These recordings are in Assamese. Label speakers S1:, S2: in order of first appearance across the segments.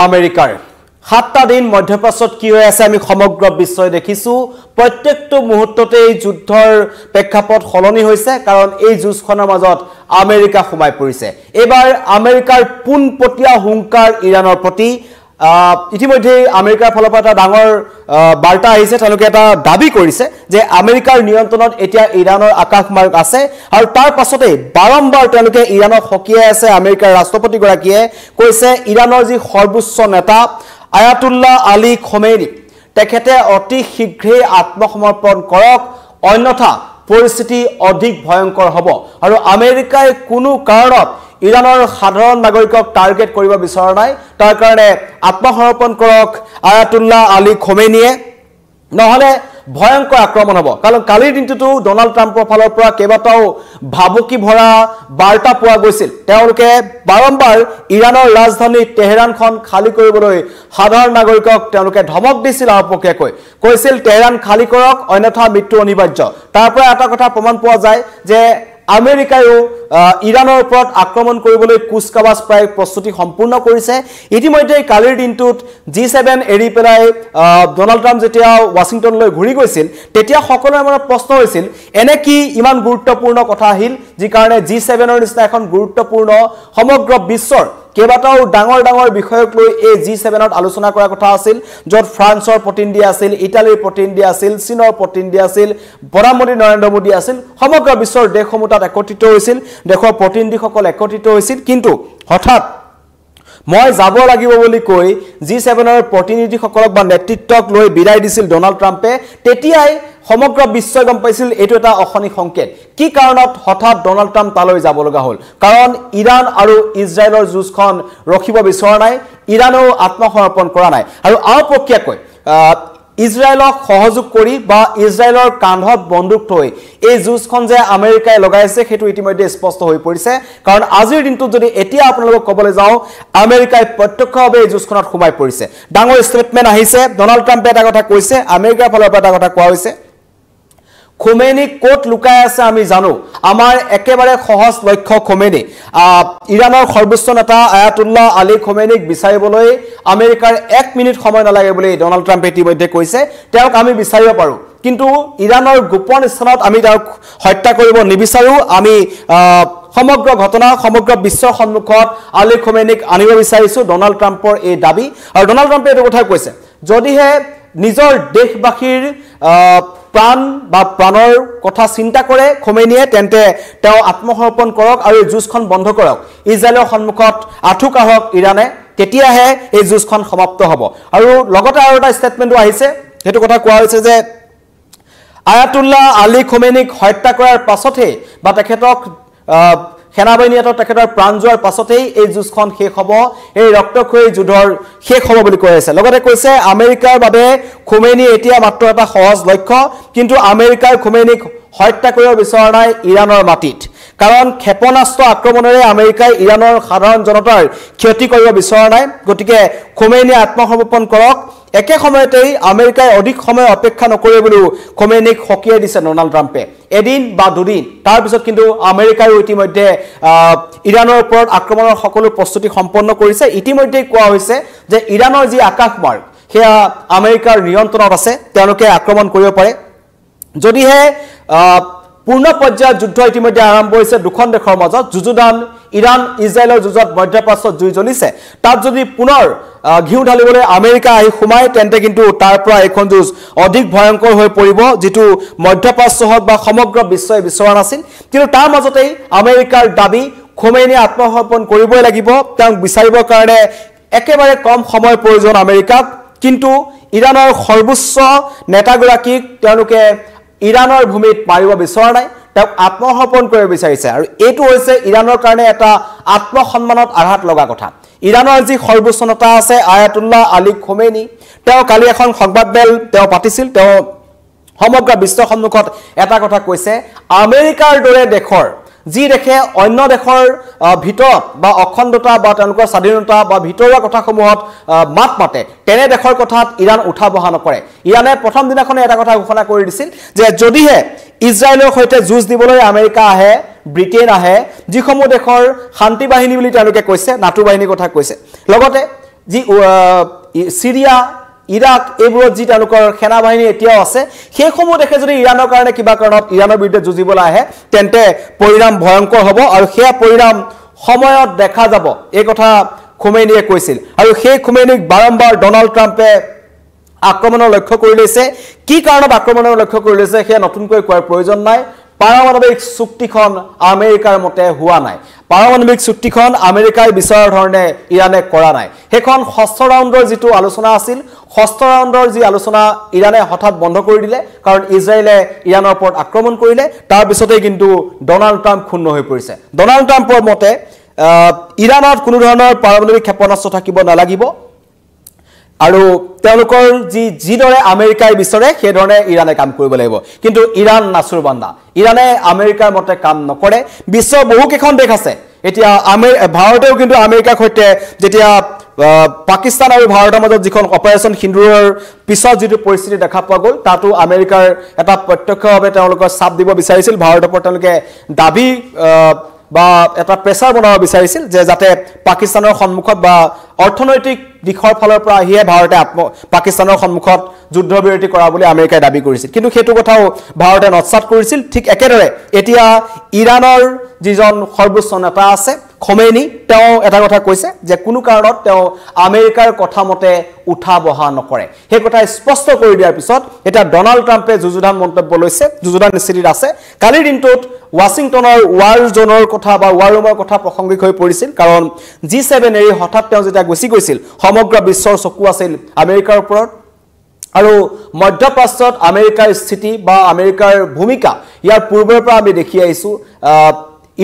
S1: আমেৰিকাৰ 7টা দিন মধ্যপ্ৰাচ্যত কি হৈ আছে আমি সমগ্ৰ বিশ্বই দেখিছো প্ৰত্যেকটো মুহূৰ্ততে এই যুদ্ধৰ প্ৰেক্ষাপট সলনি হৈছে কাৰণ এই যুদ্ধখনৰ মাজত আমেৰিকা সোমাই পৰিছে এবাৰ আমেৰিকাৰ পুনপটীয়া হুংকাৰ ইৰানৰ প্ৰতি ইতিমধ্যে আমেৰিকাৰ ফালৰ পৰা এটা ডাঙৰ বাৰ্তা আহিছে তেওঁলোকে এটা দাবী কৰিছে যে আমেৰিকাৰ নিয়ন্ত্ৰণত এতিয়া ইৰানৰ আকাশমাৰ্গ আছে আৰু তাৰ পাছতে বাৰম্বাৰ তেওঁলোকে ইৰানক হকিয়াই আছে আমেৰিকাৰ ৰাষ্ট্ৰপতি গৰাকীয়ে কৈছে ইৰানৰ যি সৰ্বোচ্চ নেতা আয়াতুল্লাহ আলী খমেনি তেখেতে অতি শীঘ্ৰেই আত্মসমৰ্পণ কৰক অন্যথা পৰিস্থিতি অধিক ভয়ংকৰ হ'ব আৰু আমেৰিকাই কোনো কাৰণত ইৰানৰ সাধাৰণ নাগৰিকক টাৰ্গেট কৰিব বিচৰা নাই তাৰ কাৰণে আত্মসমৰ্পণ কৰক আয়াতুল্লাহ আলী খমেনিয়ে নহলে ভয়ংকৰ আক্ৰমণ হ'ব কাৰণ কালিৰ দিনটোতো ডনাল্ড ট্ৰাম্পৰ ফালৰ পৰা কেইবাটাও ভাবুকি ভৰা বাৰ্তা পোৱা গৈছিল তেওঁলোকে বাৰম্বাৰ ইৰানৰ ৰাজধানী তেহৰানখন খালি কৰিবলৈ সাধাৰণ নাগৰিকক তেওঁলোকে ধমক দিছিল আপকীয়াকৈ কৈছিল তেহৰান খালি কৰক অন্যথা মৃত্যু অনিবাৰ্য তাৰ পৰা এটা কথা প্ৰমাণ পোৱা যায় যে আমেৰিকায়ো ইৰানৰ ওপৰত আক্ৰমণ কৰিবলৈ কুচকাৱাজ প্ৰায় প্ৰস্তুতি সম্পূৰ্ণ কৰিছে ইতিমধ্যে কালিৰ দিনটোত G7 এৰি পেলাই ডনাল্ড ট্ৰাম্প যেতিয়া ৱাশ্বিংটনলৈ ঘূৰি গৈছিল তেতিয়া সকলোৰে মনত প্ৰশ্ন হৈছিল এনে কি ইমান গুৰুত্বপূৰ্ণ কথা আহিল যি কাৰণে G7ৰ নিচিনা এখন গুৰুত্বপূৰ্ণ সমগ্ৰ বিশ্বৰ কেইবাটাও ডাঙৰ ডাঙৰ বিষয়ক লৈ এই G7ত আলোচনা কৰা কথা আছিল য'ত ফ্ৰান্সৰ প্ৰতিনিধি আছিল ইটালীৰ প্ৰতিনিধি আছিল চীনৰ প্ৰতিনিধি আছিল প্ৰধানমন্ত্ৰী নৰেন্দ্ৰ মোদী আছিল সমগ্ৰ বিশ্বৰ দেশসমূহ তাত একত্ৰিত হৈছিল দেশৰ প্ৰতিনিধিসকল একত্ৰিত হৈছিল কিন্তু হঠাৎ মই যাব লাগিব বুলি কৈ G7ৰ প্ৰতিনিধিসকলক বা নেতৃত্বক লৈ বিদায় দিছিল ডনাল্ড ট্ৰাম্পে তেতিয়াই সমগ্ৰ বিশ্বই গম পাইছিল এটো এটা অখনি সংকেত কি কাৰণত হঠাৎ ডনাল্ড ট্ৰাম্প তালৈ যাব লগা হ'ল কাৰণ ইৰান আৰু ইজৰাইলৰ যুদ্ধখন ৰখিব বিচৰা নাই ইৰানেও আত্মসমৰ্পণ কৰা নাই আৰু আপকীয়াকৈ ইজৰাইলক সহযোগ কৰি বা ইজৰাইলৰ কান্ধত বন্দুক থৈ এই যুদ্ধখন যে আমেৰিকাই লগাইছে সেইটো ইতিমধ্যে স্পষ্ট হৈ পৰিছে কাৰণ আজিৰ দিনটোত যদি এতিয়া আপোনালোকক ক'বলৈ যাওঁ আমেৰিকাই প্ৰত্যক্ষভাৱে এই যুদ্ধখনত সোমাই পৰিছে ডাঙৰ ষ্টেটমেন্ট আহিছে ডনাল্ড ট্ৰাম্পে এটা কথা কৈছে আমেৰিকাৰ ফালৰ পৰা এটা কথা কোৱা হৈছে খোমেনি কোট লুকাই আছে আমি জানো আমাৰ একেবাৰে সহজ লক্ষ্য খোমেনি ইৰানৰ সৰ্বোচ্চ নেতা আয়াতুল্লাহ আলী খোমেনিক বিচাৰিবলৈ আমেৰিকাৰ 1 মিনিট সময় নালাগে বুলি ডনাল্ড ট্ৰাম্পে ইতিমধ্যে কৈছে তেওঁক আমি বিচাৰিব পাৰো কিন্তু ইৰানৰ গোপন স্থানত আমি তেওঁক হত্যা কৰিব নিবিচাৰো আমি সমগ্ৰ ঘটনা সমগ্ৰ বিশ্বৰ সন্মুখত আলী খোমেনিক আনিব বিচাৰিছো ডনাল্ড ট্ৰাম্পৰ এই দাবী আৰু ডনাল্ড ট্ৰাম্পে এই কথা কৈছে যদিহে নিজৰ দেশবাসীৰ প্ৰাণ বা প্ৰাণৰ কথা চিন্তা কৰে খোমেনিয়ে তেন্তে তেওঁ আত্মসমৰ্পণ কৰক আৰু এই যুদ্ধখন বন্ধ কৰক ইজৰাইলৰ সন্মুখত আঠু কাঢ়ক ইৰানে তেতিয়াহে এই যুদ্ধখন সমাপ্ত হ'ব আৰু লগতে আৰু এটা ষ্টেটমেন্টও আহিছে হেতু কথা কোৱা হৈছে যে আয়াতুল্লাহ আলী খোমেনিক হত্যা কৰাৰ পাছতে বা তেখেতক সেনাবাহিনীত তেখেতৰ প্ৰাণ যোৱাৰ পাছতেই এই যুদ্ধখন শেষ হ'ব এই ৰক্তক্ষয়ী যুদ্ধৰ শেষ হ'ব বুলি কৈ আছে লগতে কৈছে আমেৰিকাৰ বাবে খোমেনি এতিয়া মাত্ৰ এটা সহজ লক্ষ্য কিন্তু আমেৰিকাৰ খোমেনিক হত্যা কৰিব বিচৰা নাই ইৰানৰ মাটিত কাৰণ ক্ষেপণাস্ত্ৰ আক্ৰমণৰে আমেৰিকাই ইৰানৰ সাধাৰণ জনতাৰ ক্ষতি কৰিব বিচৰা নাই গতিকে খোমেনি আত্মসমৰ্পণ কৰক একে সময়তেই আমেৰিকাই অধিক সময় অপেক্ষা নকৰে বুলি খোমেনিক হকিয়াই দিছে ডনাল্ড ট্ৰাম্পে এদিন বা দুদিন তাৰ পিছত কিন্তু আমেৰিকাই ইতিমধ্যে ইৰানৰ ওপৰত আক্ৰমণৰ সকলো প্ৰস্তুতি সম্পন্ন কৰিছে ইতিমধ্যে কোৱা হৈছে যে ইৰানৰ যি আকাশমাৰ্গ সেয়া আমেৰিকাৰ নিয়ন্ত্ৰণত আছে তেওঁলোকে আক্ৰমণ কৰিব পাৰে যদিহে পূৰ্ণ পৰ্যায়ৰ যুদ্ধ ইতিমধ্যে আৰম্ভ হৈছে দুখন দেশৰ মাজত যুযুধান ইৰান ইজৰাইলৰ যুদ্ধত মধ্যপ্ৰাচ্যত জুই জ্বলিছে তাত যদি পুনৰ ঘিউ ঢালিবলৈ আমেৰিকা আহি সোমায় তেন্তে কিন্তু তাৰ পৰা এখন যুদ্ধ অধিক ভয়ংকৰ হৈ পৰিব যেটো মধ্যপ্ৰাচ্যত বা সমগ্ৰ বিশ্বই বিচৰা নাছিল কিন্তু তাৰ মাজতেই আমেৰিকাৰ দাবী খোমেনি আত্মসমৰ্পণ কৰিবই লাগিব তেওঁক বিচাৰিবৰ কাৰণে একেবাৰে কম সময় প্ৰয়োজন আমেৰিকাক কিন্তু ইৰানৰ সৰ্বোচ্চ নেতাগৰাকীক তেওঁলোকে ইৰানৰ ভূমিত মাৰিব বিচৰা নাই তেওঁক আত্মসমৰ্পণ কৰিব বিচাৰিছে আৰু এইটো হৈছে ইৰানৰ কাৰণে এটা আত্মসন্মানত আঘাত লগা কথা ইৰানৰ যি সৰ্বোচ্চ নেতা আছে আয়াতুল্লাহ আলী খোমেনি তেওঁ কালি এখন সংবাদমেল তেওঁ পাতিছিল তেওঁ সমগ্ৰ বিশ্বৰ সন্মুখত এটা কথা কৈছে আমেৰিকাৰ দৰে দেশৰ যি দেখে অন্য দেশৰ ভিতৰত বা অখণ্ডতা বা তেওঁলোকৰ স্বাধীনতা বা ভিতৰুৱা কথাসমূহত মাত মাতে তেনে দেশৰ কথাত ইৰাণ উঠা বহা নকৰে ইৰাণে প্ৰথম দিনাখনে এটা কথা ঘোষণা কৰি দিছিল যে যদিহে ইজৰাইলৰ সৈতে যুদ্ধ দিবলৈ আমেৰিকা আহে ব্ৰিটেইন আহে যিসমূহ দেশৰ শান্তি বাহিনী বুলি তেওঁলোকে কৈছে নাটো বাহিনীৰ কথা কৈছে লগতে যি সিৰিয়া ইৰাক এইবোৰত যি তেওঁলোকৰ সেনা বাহিনী এতিয়াও আছে সেইসমূহ দেখে যদি ইৰাণৰ কাৰণে কিবা কাৰণত ইৰাণৰ বিৰুদ্ধে যুঁজিবলৈ আহে তেন্তে পৰিণাম ভয়ংকৰ হ'ব আৰু সেয়া পৰিণাম সময়ত দেখা যাব এই কথা খুমেইনিয়ে কৈছিল আৰু সেই খুমেইনিক বাৰম্বাৰ ডনাল্ড ট্ৰাম্পে আক্ৰমণৰ লক্ষ্য কৰি লৈছে কি কাৰণত আক্ৰমণৰ লক্ষ্য কৰি লৈছে সেয়া নতুনকৈ কোৱাৰ প্ৰয়োজন নাই পাৰমাণৱিক চুক্তিখন আমেৰিকাৰ মতে হোৱা নাই পাৰমাণৱিক চুক্তিখন আমেৰিকাই বিচৰাৰ ধৰণে ইৰাণে কৰা নাই সেইখন ষষ্ঠ ৰাউণ্ডৰ যিটো আলোচনা আছিল ষষ্ঠ ৰাউণ্ডৰ যি আলোচনা ইৰাণে হঠাৎ বন্ধ কৰি দিলে কাৰণ ইজৰাইলে ইৰাণৰ ওপৰত আক্ৰমণ কৰিলে তাৰ পিছতে কিন্তু ডনাল্ড ট্ৰাম্প ক্ষুণ্ণ হৈ পৰিছে ডনাল্ড ট্ৰাম্পৰ মতে ইৰাণত কোনো ধৰণৰ পাৰমাণৱিক ক্ষেপণাস্ত্ৰ থাকিব নালাগিব আৰু তেওঁলোকৰ যিদৰে আমেৰিকাই বিচাৰে সেই ধৰণে ইৰাণে কাম কৰিব লাগিব কিন্তু ইৰাণ নাচুৰবান্দা ইৰাণে আমেৰিকাৰ মতে কাম নকৰে বিশ্বৰ বহু কেইখন দেশ আছে এতিয়া ভাৰতেও কিন্তু আমেৰিকাৰ সৈতে যেতিয়া পাকিস্তান আৰু ভাৰতৰ মাজত যিখন অপাৰেচন সিন্দুৰৰ পিছত যিটো পৰিস্থিতি দেখা পোৱা গ'ল তাতো আমেৰিকাৰ এটা প্ৰত্যক্ষভাৱে তেওঁলোকৰ চাপ দিব বিচাৰিছিল ভাৰতৰ ওপৰত তেওঁলোকে দাবী বা এটা প্ৰেছাৰ বনাব বিচাৰিছিল যে যাতে পাকিস্তানৰ সন্মুখত বা অৰ্থনৈতিক দিশৰ ফালৰ পৰা আহিয়ে ভাৰতে পাকিস্তানৰ সন্মুখত যুদ্ধবিৰতি কৰা বুলি আমেৰিকাই দাবী কৰিছিল কিন্তু সেইটো কথাও ভাৰতে নৎসাত কৰিছিল ঠিক একেদৰে এতিয়া ইৰাণৰ যিজন সৰ্বোচ্চ নেতা আছে খমেইনি তেওঁ এটা কথা কৈছে যে কোনো কাৰণত তেওঁ আমেৰিকাৰ কথা মতে উঠা বহা নকৰে সেই কথা স্পষ্ট কৰি দিয়াৰ পিছত এটা ডনাল্ড ট্ৰাম্পে যুযুধান মন্তব্য লৈছে যুযুধান স্থিতিত আছে কালিৰ দিনটোত ৱাশ্বিংটনৰ ৱাৰ জোনৰ কথা বা ৱাৰ ৰুমৰ কথা প্ৰাসংগিক হৈ পৰিছিল কাৰণ G7 এৰি হঠাৎ তেওঁ যেতিয়া গুচি গৈছিল সমগ্ৰ বিশ্বৰ চকু আছিল আমেৰিকাৰ ওপৰত আৰু মধ্যপ্ৰাচ্যত আমেৰিকাৰ স্থিতি বা আমেৰিকাৰ ভূমিকা ইয়াৰ পূৰ্বৰ পৰা আমি দেখি আহিছো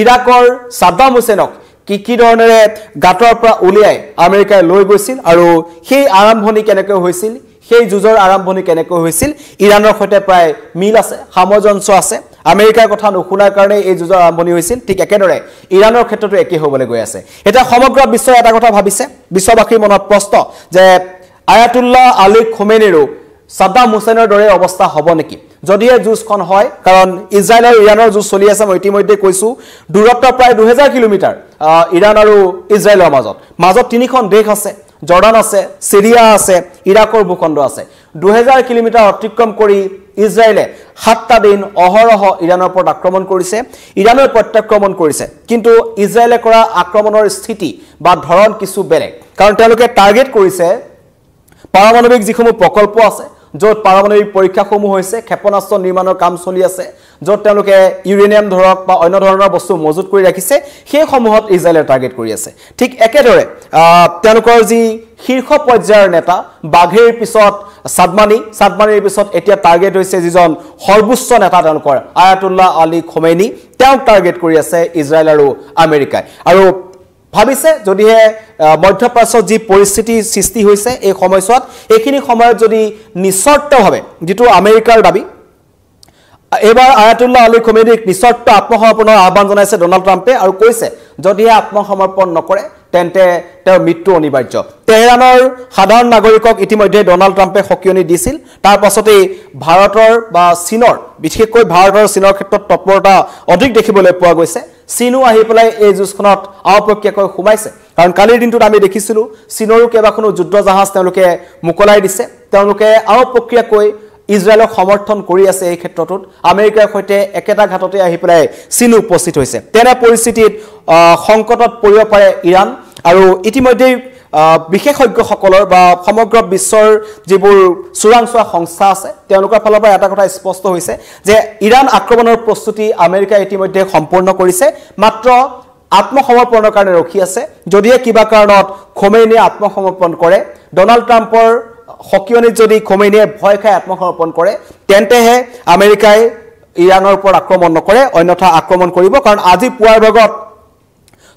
S1: ইৰাকৰ সাদ্দাম হুছেইনক কি ধৰণেৰে গাঁতৰ পৰা উলিয়াই আমেৰিকাই লৈ গৈছিল আৰু সেই আৰম্ভণি কেনেকৈ হৈছিল সেই যুঁজৰ আৰম্ভণি কেনেকৈ হৈছিল ইৰাণৰ সৈতে প্ৰায় মিল আছে সামঞ্জস্য আছে আমেৰিকাৰ কথা নুশুনাৰ কাৰণে এই যুঁজৰ আৰম্ভণি হৈছিল ঠিক একেদৰে ইৰাণৰ ক্ষেত্ৰতো একে হ'বলৈ গৈ আছে এটা সমগ্ৰ বিশ্বৰ এটা কথা ভাবিছে বিশ্ববাসীৰ মনত প্ৰশ্ন যে আয়াতুল্লাহ আলী খোমেনিৰো সাদ্দাম হুছেইনৰ দৰে অৱস্থা হ'ব নেকি যদিহে যুঁজখন হয় কাৰণ ইজৰাইল আৰু ইৰাণৰ যুঁজ চলি আছে মই ইতিমধ্যে কৈছো দূৰত্ব প্ৰায় 2000 কিলোমিটাৰ ইৰাণ আৰু ইজৰাইলৰ মাজত তিনিখন দেশ আছে জৰ্ডান আছে সিৰিয়া আছে ইৰাকৰ ভূখণ্ড আছে 2000 কিলোমিটাৰ অতিক্ৰম কৰি ইজৰাইলে 7টা দিন অহৰহ ইৰাণৰ ওপৰত আক্ৰমণ কৰিছে ইৰাণৰ প্ৰত্যাক্ৰমণ কৰিছে কিন্তু ইজৰাইলে কৰা আক্ৰমণৰ স্থিতি বা ধৰণ কিছু বেলেগ কাৰণ তেওঁলোকে টাৰ্গেট কৰিছে পাৰমাণৱিক যিসমূহ প্ৰকল্প আছে য'ত পাৰমাণৱিক পৰীক্ষাসমূহ হৈছে ক্ষেপণাস্ত্ৰ নিৰ্মাণৰ কাম চলি আছে য'ত তেওঁলোকে ইউৰেনিয়াম ধৰক বা অন্য ধৰণৰ বস্তু মজুত কৰি ৰাখিছে সেই সমূহত ইজৰাইলে টাৰ্গেট কৰি আছে ঠিক একেদৰে তেওঁলোকৰ যি শীৰ্ষ পৰ্যায়ৰ নেতা বাঘেৰ পিছত সাদমানিৰ পিছত এতিয়া টাৰ্গেট হৈছে যিজন সৰ্বোচ্চ নেতা তেওঁলোকৰ আয়াতুল্লাহ আলী খোমেনি তেওঁক টাৰ্গেট কৰি আছে ইজৰাইল আৰু আমেৰিকাই আৰু ভাবিছে যদিহে মধ্যপ্ৰাচ্যত যি পৰিস্থিতি সৃষ্টি হৈছে এই সময়ছোৱাত এইখিনি সময়ত যদি নিশ্চৰ্তভাৱে যেটো আমেৰিকাৰ দাবী এবাৰ আয়াতুল্লাহ আলী খোমেনিক নিশ্চৰ্ত আত্মসমৰ্পণৰ আহ্বান জনাইছে ডনাল্ড ট্ৰাম্পে আৰু কৈছে যদিহে আত্মসমৰ্পণ নকৰে তেন্তে তেওঁৰ মৃত্যু অনিবাৰ্য তেহৰানৰ সাধাৰণ নাগৰিকক ইতিমধ্যে ডনাল্ড ট্ৰাম্পে সকিয়নি দিছিল তাৰ পাছতে ভাৰতৰ বা চীনৰ বিশেষকৈ ভাৰতৰ চীনৰ ক্ষেত্ৰত তৎপৰতা অধিক দেখিবলৈ পোৱা গৈছে চীনো আহি পেলাই এই যুঁজখনত আওপক্ৰিয়াকৈ সোমাইছে কাৰণ কালিৰ দিনটোত আমি দেখিছিলো চীনৰো কেইবাখনো যুদ্ধ জাহাজ তেওঁলোকে মুকলাই দিছে তেওঁলোকে আওপক্ৰিয়াকৈ ইজৰাইলক সমৰ্থন কৰি আছে এই ক্ষেত্ৰটোত আমেৰিকাৰ সৈতে একেটা ঘাটতে আহি পেলাই চীন উপস্থিত হৈছে তেনে পৰিস্থিতিত সংকটত পৰিব পাৰে ইৰাণ আৰু ইতিমধ্যে বিশেষজ্ঞসকলৰ বা সমগ্ৰ বিশ্বৰ যিবোৰ চোৰাংচোৱা সংস্থা আছে তেওঁলোকৰ ফালৰ পৰা এটা কথা স্পষ্ট হৈছে যে ইৰাণ আক্ৰমণৰ প্ৰস্তুতি আমেৰিকাই ইতিমধ্যে সম্পূৰ্ণ কৰিছে মাত্ৰ আত্মসমৰ্পণৰ কাৰণে ৰখি আছে যদিহে কিবা কাৰণত খোমেনিয়ে আত্মসমৰ্পণ কৰে ডনাল্ড ট্ৰাম্পৰ সকিয়নিত যদি খোমেনিয়ে ভয় খাই আত্মসমৰ্পণ কৰে তেন্তেহে আমেৰিকাই ইৰাণৰ ওপৰত আক্ৰমণ নকৰে অন্যথা আক্ৰমণ কৰিব কাৰণ আজি পুৱাৰ ভাগত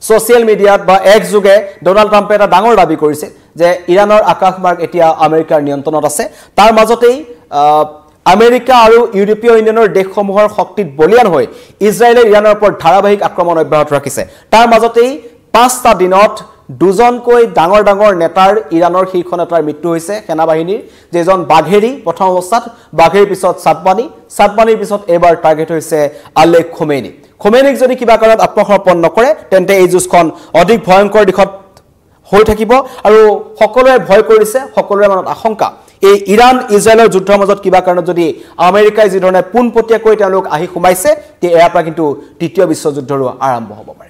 S1: সোশ্যাল মিডিয়াত বা এক্স যুগে ডনাল্ড ট্ৰাম্পে এটা ডাঙৰ দাবী কৰিছে যে ইৰাণৰ আকাশমাৰ্গ এতিয়া আমেৰিকাৰ নিয়ন্ত্ৰণত আছে তাৰ মাজতেই আমেৰিকা আৰু ইউৰোপীয় ইউনিয়নৰ দেশসমূহৰ শক্তিত বলিয়ান হৈ ইজৰাইলে ইৰাণৰ ওপৰত ধাৰাবাহিক আক্ৰমণ অব্যাহত ৰাখিছে তাৰ মাজতেই 5টা দিনত দুজনকৈ ডাঙৰ নেতাৰ ইৰাণৰ শীৰ্ষ নেতাৰ মৃত্যু হৈছে সেনাবাহিনীৰ যেজন বাঘেৰি প্ৰথম অৱস্থাত বাঘেৰিৰ পিছত সাদমানিৰ পিছত এবাৰ টাৰ্গেট হৈছে আলী খোমেনিক যদি কিবা কাৰণত আত্মসমৰ্পণ নকৰে তেন্তে এই যুঁজখন অধিক ভয়ংকৰ দিশত হৈ থাকিব আৰু সকলোৱে ভয় কৰিছে সকলোৰে মনত আশংকা এই ইৰাণ ইজৰাইলৰ যুদ্ধৰ মাজত কিবা কাৰণত যদি আমেৰিকাই যি ধৰণে পোনপটীয়াকৈ তেওঁলোক আহি সোমাইছে তে ইয়াৰ পৰা কিন্তু তৃতীয় বিশ্বযুদ্ধৰো আৰম্ভ হ'ব পাৰে